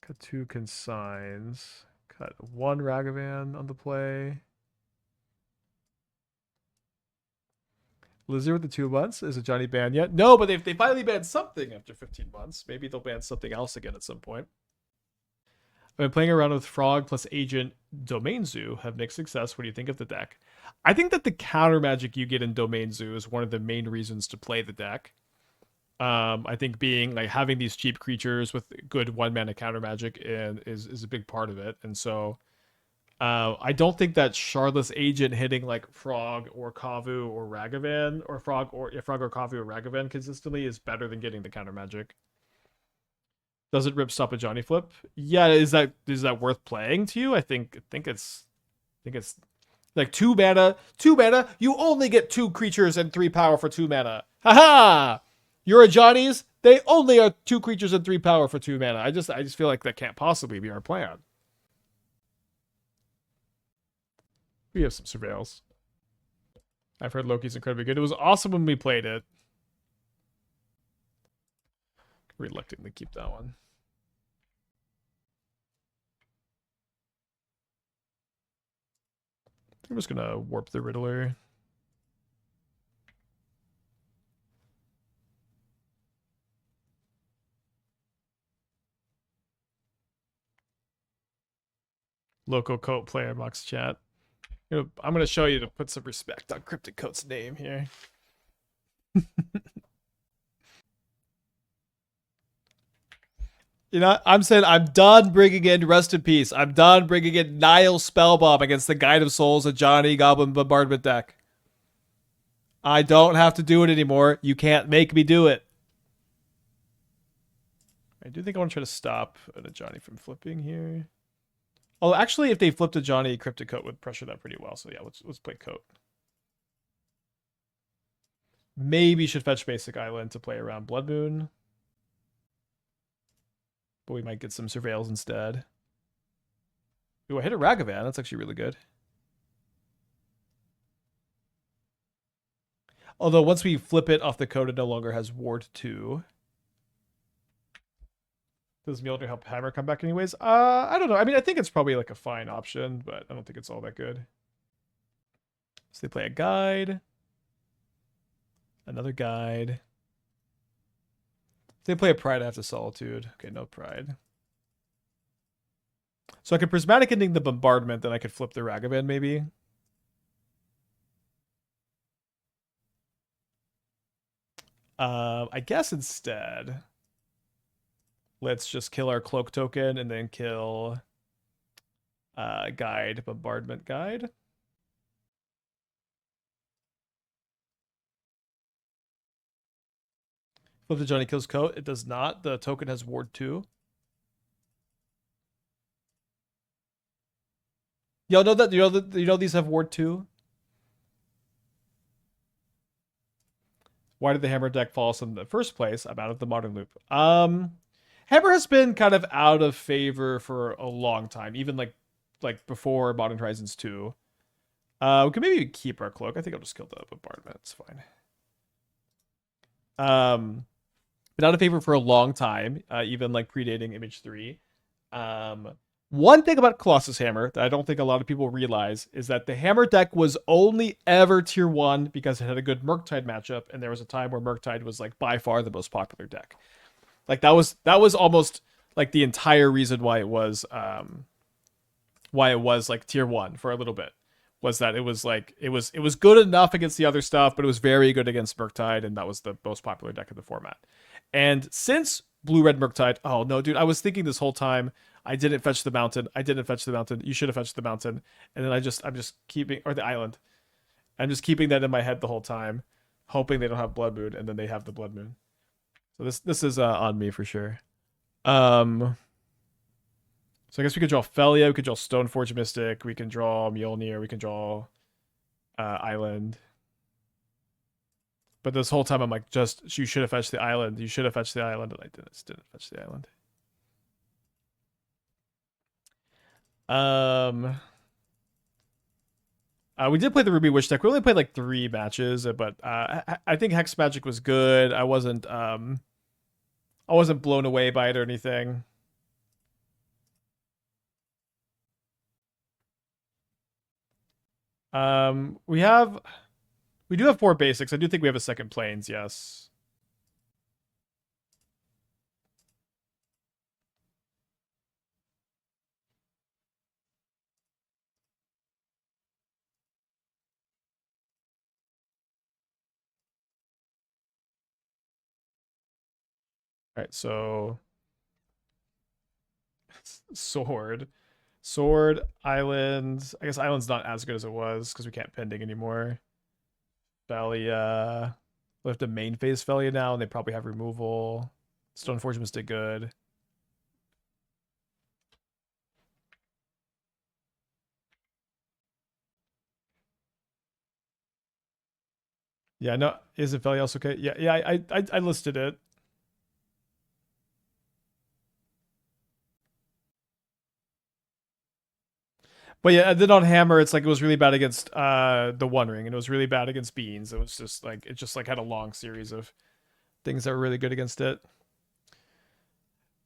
Speaker 1: Cut 2 Consigns. Cut 1 Ragavan on the play. Lizard with the 2 months. Is it Johnny banned yet? No, but they finally banned something after 15 months. Maybe they'll ban something else again at some point. I've been playing around with Frog plus Agent Domain Zoo. Have mixed success. What do you think of the deck? I think that the counter magic you get in Domain Zoo is one of the main reasons to play the deck. I think being like having these cheap creatures with good 1-mana counter magic is a big part of it. And so I don't think that Shardless Agent hitting like Frog or Kavu or Ragavan or Frog or Kavu or Ragavan consistently is better than getting the counter magic. Does it rip stop a Johnny flip? Yeah, is that worth playing to you? I think it's like 2 mana. 2 mana, you only get 2 creatures and 3 power for 2 mana. Haha! You're a Johnny's, they only are 2 creatures and 3 power for 2 mana. I just feel like that can't possibly be our plan. We have some surveils. I've heard Loki's incredibly good. It was awesome when we played it. Reluctantly keep that one. I'm just gonna warp the Riddler. Local Coat player Mox chat. I'm gonna show you to put some respect on Cryptic Coat's name here. You know, I'm saying I'm done bringing in Rest in Peace. I'm done bringing in Nile Spellbomb against the Guide of Souls, a Johnny Goblin Bombardment deck. I don't have to do it anymore. You can't make me do it. I do think I want to try to stop a Johnny from flipping here. Oh, actually, if they flipped a Johnny, Cryptic Coat would pressure that pretty well. So yeah, let's play Coat. Maybe should fetch Basic Island to play around Blood Moon. But we might get some Surveils instead. Ooh, I hit a Ragavan. That's actually really good. Although once we flip it off the Coat, it no longer has Ward 2. Does Mjolnir help Hammer come back anyways? I don't know. I mean, I think it's probably like a fine option, but I don't think it's all that good. So they play a guide. Another guide. They play a pride after Solitude. Okay, no pride. So I could Prismatic Ending the Bombardment, then I could flip the Ragavan maybe. I guess instead, let's just kill our Cloak token and then kill Guide, Bombardment Guide. Flip the Johnny kills Coat. It does not. The token has Ward 2. Y'all know that? You know these have Ward 2? Why did the Hammer deck fall in the first place? I'm out of the modern loop. Hammer has been kind of out of favor for a long time, even like before Modern Horizons 2. We can maybe keep our Cloak. I think I'll just kill the Bombardment. It's fine. Been out of favor for a long time, even like predating Image 3. One thing about Colossus Hammer that I don't think a lot of people realize is that the Hammer deck was only ever tier 1 because it had a good Murktide matchup, and there was a time where Murktide was like by far the most popular deck. Like that was almost like the entire reason why it was like tier 1 for a little bit. Was that it was good enough against the other stuff, but it was very good against Murktide, and that was the most popular deck of the format. And since Blue-Red Murktide, oh no, dude, I was thinking this whole time, I didn't fetch the mountain. You should have fetched the mountain. And then I'm just keeping, or the island. I'm just keeping that in my head the whole time, hoping they don't have Blood Moon, and then they have the Blood Moon. So this is on me for sure. So I guess we could draw Phelia, we could draw Stoneforge Mystic, we can draw Mjolnir, we can draw Island. But this whole time I'm like, you should have fetched the island. You should have fetched the island, and I didn't fetch the island. We did play the Ruby Witch deck. We only played like 3 matches, but I think Hex Magic was good. I wasn't blown away by it or anything. We do have 4 basics. I do think we have a second planes, yes. All right, so Sword, Island. I guess Island's not as good as it was because we can't pending anymore. Phelia. We'll have to main phase Phelia now, and they probably have removal. Stoneforge Mystic good. Yeah, no, isn't Phelia also okay? Yeah, I listed it. But yeah, then on Hammer, it's like it was really bad against the One Ring, and it was really bad against Beans. It was just like had a long series of things that were really good against it.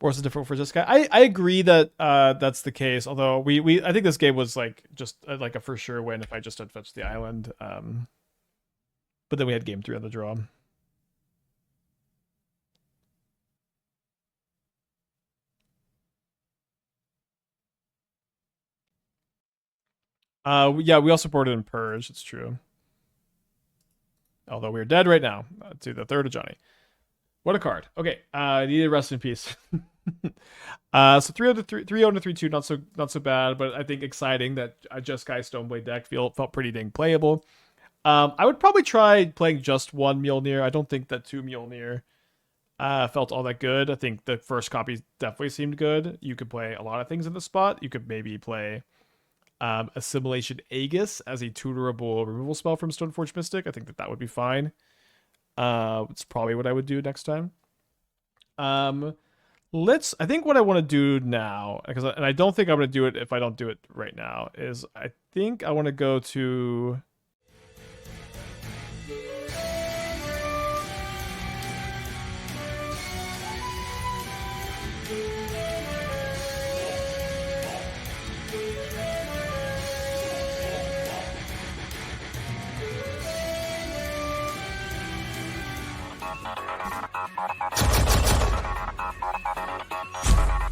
Speaker 1: Or is it different for Jeskai? I agree that that's the case. Although I think this game was like just like a for sure win if I just had fetched the island. But then we had game 3 on the draw. Yeah, we also boarded in Purge. It's true. Although we're dead right now to the 3rd of Johnny. What a card. Okay, needed rest in peace. So 3-0-3-2, not so bad, but I think exciting that Jeskai Stoneblade deck felt pretty dang playable. I would probably try playing just 1 Mjlnir. I don't think that 2 Mjolnir felt all that good. I think the first copy definitely seemed good. You could play a lot of things in the spot. You could maybe play Assimilation Aegis as a tutorable removal spell from Stoneforge Mystic. I think that would be fine. It's probably what I would do next time. I think what I want to do now, and I don't think I'm going to do it if I don't do it right now, is I think I want to go to